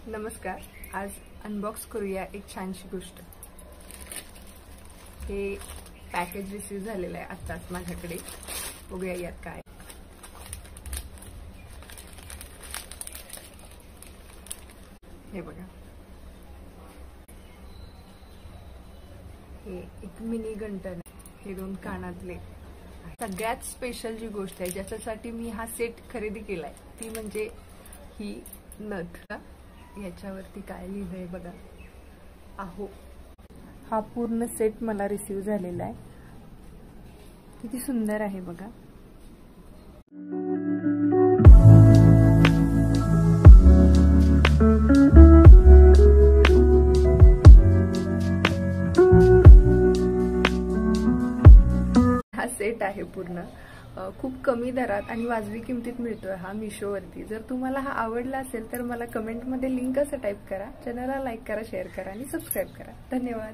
नमस्कार. आज अनबॉक्स करूया एक छानशी गोष्ट. हे पॅकेज रिसीव झालेलं आहे आत्ताच माझ्याकडे. बघूया यात काय. हे बघा, हे एक मिनी घंटन, हे 2 कानातले. सगळ्यात स्पेशल जी गोष्ट आहे ज्याच्यासाठी मी हा सेट खरेदी केलाय ती म्हणजे ही नथ. याच्यावरती काय लिहिलंय बघा, आहो. हा पूर्ण सेट मला रिसीव झालेला आहे. किती सुंदर आहे बघा. हा सेट आहे पूर्ण खूप कमी दरात आणि वाजवी किमतीत मिळतोय हा मिशोवरती. जर तुम्हाला हा आवडला असेल तर मला कमेंटमध्ये लिंक असं टाईप करा. चॅनलला लाईक करा, शेअर करा आणि सबस्क्राईब करा. धन्यवाद.